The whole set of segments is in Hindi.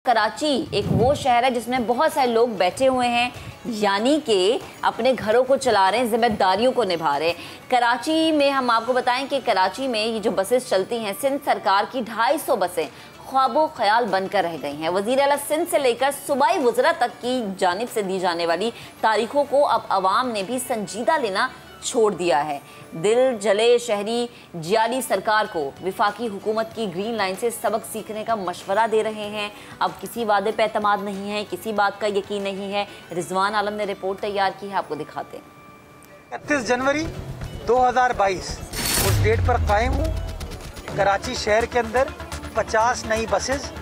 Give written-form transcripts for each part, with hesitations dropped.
कराची एक वो शहर है जिसमें बहुत सारे लोग बैठे हुए हैं, यानी कि अपने घरों को चला रहे हैं, जिम्मेदारियों को निभा रहे हैं। कराची में हम आपको बताएं कि कराची में ये जो बसेस चलती हैं, सिंध सरकार की 250 बसें ख्वाबो ख्याल बनकर रह गई हैं। वज़ीर आला सिंध से लेकर सूबाई वज़रा तक की जानिब से दी जाने वाली तारीखों को अब अवाम ने भी संजीदा लेना छोड़ दिया है। दिल जले शहरी जियाली सरकार को विफाकी हुकूमत की ग्रीन लाइन से सबक सीखने का मशवरा दे रहे हैं। अब किसी वादे पे एतमाद नहीं है, किसी बात का यकीन नहीं है। रिजवान आलम ने रिपोर्ट तैयार की है, आपको दिखाते हैं। 31 जनवरी 2022 उस डेट पर कायम हूँ। कराची शहर के अंदर 50 नई बसेस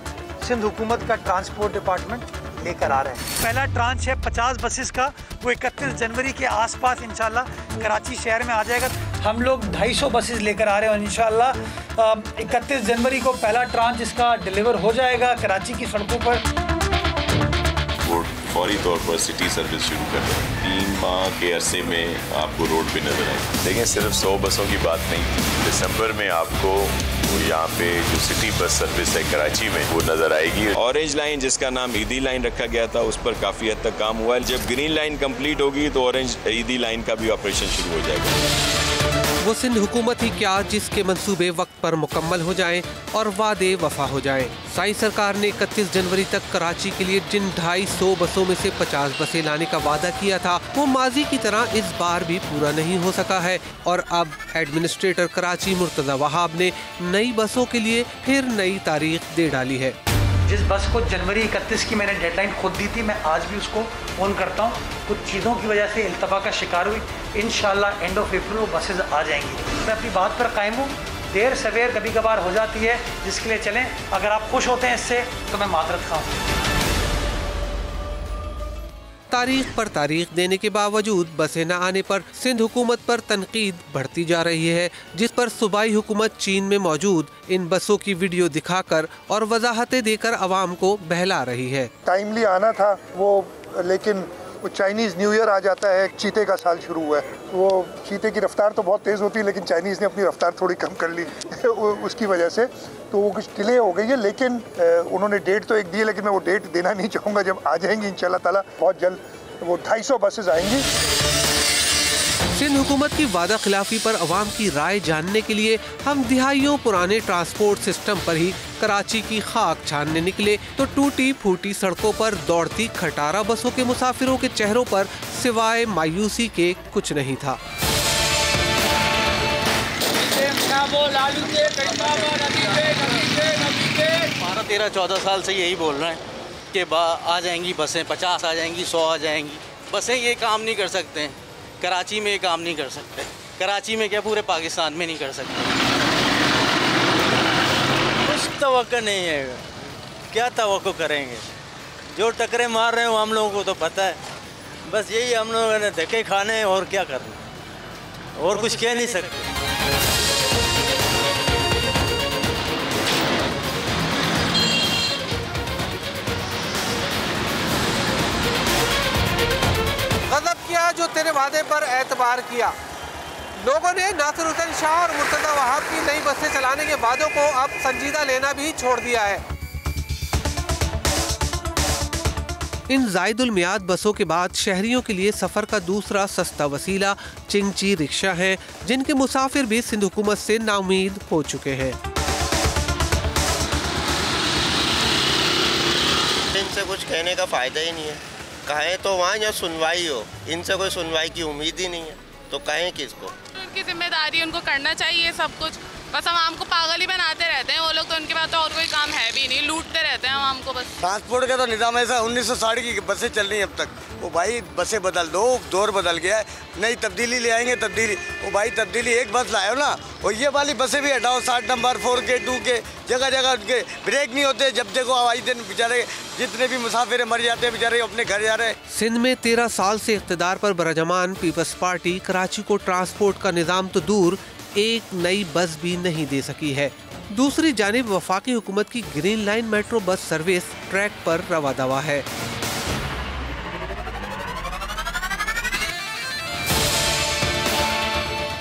सिंध हुकूमत का ट्रांसपोर्ट डिपार्टमेंट लेकर आ रहे हैं। पहला ट्रांच है 50 बसेस का, वो 31 जनवरी के आसपास इंशाल्लाह कराची शहर में आ जाएगा। हम लोग 250 बसेस लेकर आ रहे हैं और इंशाल्लाह 31 जनवरी को पहला ट्रांच इसका डिलीवर हो जाएगा कराची की सड़कों पर। फौरी तौर पर सिटी सर्विस शुरू कर रहे हैं। 3 माह के अरसे में आपको रोड पे नजर आए। देखिए, सिर्फ 100 बसों की बात नहीं थी। दिसंबर में आपको यहाँ पे जो सिटी बस सर्विस है कराची में वो नजर आएगी। ऑरेंज लाइन, जिसका नाम ईदी लाइन रखा गया था, उस पर काफ़ी हद तक काम हुआ है। जब ग्रीन लाइन कंप्लीट होगी तो ऑरेंज ईदी लाइन का भी ऑपरेशन शुरू हो जाएगा। वो सिंध हुकूमत ही क्या जिसके मंसूबे वक्त पर मुकम्मल हो जाएं और वादे वफा हो जाएं। साई सरकार ने 31 जनवरी तक कराची के लिए जिन 250 बसों में से 50 बसें लाने का वादा किया था, वो माजी की तरह इस बार भी पूरा नहीं हो सका है। और अब एडमिनिस्ट्रेटर कराची मुर्तजा वहाब ने नई बसों के लिए फिर नई तारीख दे डाली है। जिस बस को जनवरी 31 की मैंने डेडलाइन खुद दी थी, मैं आज भी उसको ऑन करता हूँ। कुछ चीज़ों की वजह से इल्तफा का शिकार हुई। इंशाल्लाह एंड ऑफ अप्रैल वो बसेज आ जाएंगी। मैं अपनी बात पर कायम हूँ। देर सवेर कभी कभार हो जाती है, जिसके लिए चलें। अगर आप खुश होते हैं इससे तो मैं मातरत खाऊँ। तारीख पर तारीख देने के बावजूद बसें न आने पर सिंध हुकूमत पर तनकीद बढ़ती जा रही है, जिस पर सूबाई हुकूमत चीन में मौजूद इन बसों की वीडियो दिखाकर और वजाहतें देकर आवाम को बहला रही है। टाइमली आना था वो, लेकिन वो चाइनीज़ न्यू ईयर आ जाता है, चीते का साल शुरू हुआ है। वो चीते की रफ्तार तो बहुत तेज़ होती है, लेकिन चाइनीज़ ने अपनी रफ्तार थोड़ी कम कर ली उसकी वजह से तो वो कुछ डिले हो गई है। लेकिन उन्होंने डेट तो एक दी है, लेकिन मैं वो डेट देना नहीं चाहूँगा। जब आ जाएंगी इंशाल्लाह ताला बहुत जल्द वो 250 बसेज आएंगी। सिंध हुकूमत की वादा खिलाफी पर अवाम की राय जानने के लिए हम दिहाइयों पुराने ट्रांसपोर्ट सिस्टम पर ही कराची की खाक छानने निकले तो टूटी फूटी सड़कों पर दौड़ती खटारा बसों के मुसाफिरों के चेहरों पर सिवाय मायूसी के कुछ नहीं था। 13-14 साल से यही बोल रहे हैं कि आ जाएंगी बसें, 50 आ जाएंगी, 100 आ जाएंगी। बसें ये काम नहीं कर सकते हैं, कराची में ये काम नहीं कर सकते। कराची में क्या पूरे पाकिस्तान में नहीं कर सकते। कुछ तवक्को नहीं है, क्या तवक्को करेंगे। जो टकरे मार रहे हो हम लोगों को तो पता है। बस यही हम लोगों ने धक्के खाने हैं और क्या करना, और कुछ कह नहीं सकते। गज़ब किया जो तेरे वादे पर एतबार किया। लोगों ने नासिर हुसैन शाह और मुर्तज़ा वहाब की नई बसें चलाने के वादों को अब संजीदा लेना भी छोड़ दिया है। इन ज़ायदुल मियाद बसों के बाद शहरियों के लिए सफ़र का दूसरा सस्ता वसीला चिंगची रिक्शा है, जिनके मुसाफिर भी सिंध हुकूमत से नाउमीद हो चुके हैं। इनसे कुछ कहने का फ़ायदा ही नहीं है। कहें तो वहाँ या सुनवाई हो, इनसे कोई सुनवाई की उम्मीद ही नहीं है, तो कहें किसको। उनकी जिम्मेदारी, उनको करना चाहिए सब कुछ। बस हम को पागल ही बनाते रहते हैं वो लोग, तो उनके पास तो और कोई काम है भी नहीं, लूटते रहते हैं हम को बस। ट्रांसपोर्ट का तो निज़ाम ऐसा 1960 की बसें चल रही हैं अब तक। वो भाई बसें बदल दो, दौर बदल गया है, नई तब्दीली ले आएंगे। तब्दीली वो भाई तब्दीली एक बस लाओ ना, और ये वाली बसें भी हटाओ। 60 नंबर 4K 2K जगह जगह उनके ब्रेक नहीं होते। जब देखो हवाई दिन बेचारे जितने भी मुसाफिर मर जाते हैं, बेचारे अपने घर जा रहे हैं। सिंध में 13 साल से इख्तिदार पर बरजमान पीपल्स पार्टी कराची को ट्रांसपोर्ट का निज़ाम तो दूर एक नई बस भी नहीं दे सकी है। दूसरी जानिब वफाकी हुकूमत की green line metro bus service track पर रवा दवा है।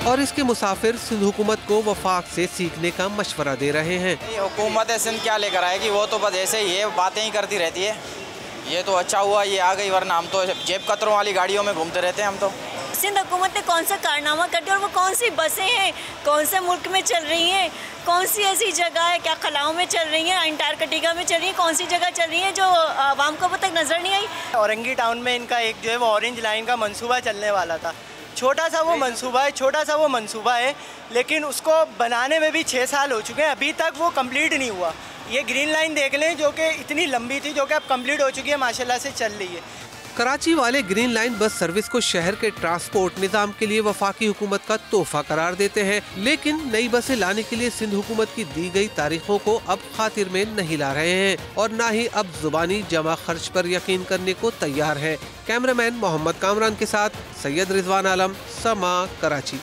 और इसके मुसाफिर सिंध हुकूमत को वफाक से सीखने का मशवरा दे रहे हैं। हुकूमत सिंध क्या लेकर आएगी, वो तो बस ऐसे ये बातें ही करती रहती है। ये तो अच्छा हुआ ये आ गई, वरना हम तो जेब कतरों वाली गाड़ियों में घूमते रहते हैं हम तो। सिंध हुकूमत ने कौन सा कारनामा कर दिया और वो कौन सी बसें हैं, कौन से मुल्क में चल रही हैं, कौन सी ऐसी जगह है, क्या खलाओं में चल रही हैं, अंटार्कटिका में चल रही है, कौन सी जगह चल रही है जो आवाम को अब तक नजर नहीं आई। औरंगी टाउन में इनका एक जो है वो ऑरेंज लाइन का मंसूबा चलने वाला था। छोटा सा वो मंसूबा है, लेकिन उसको बनाने में भी 6 साल हो चुके हैं, अभी तक वो कंप्लीट नहीं हुआ। ये ग्रीन लाइन देख लें जो कि इतनी लंबी थी, जो कि अब कंप्लीट हो चुकी है, माशाल्लाह से चल रही है। कराची वाले ग्रीन लाइन बस सर्विस को शहर के ट्रांसपोर्ट निजाम के लिए वफाकी हुकूमत का तोहफा करार देते हैं, लेकिन नई बसें लाने के लिए सिंध हुकूमत की दी गई तारीखों को अब खातिर में नहीं ला रहे हैं और न ही अब जुबानी जमा खर्च पर यकीन करने को तैयार है। कैमरामैन मोहम्मद कामरान के साथ सैयद रिजवान आलम, समा, कराची।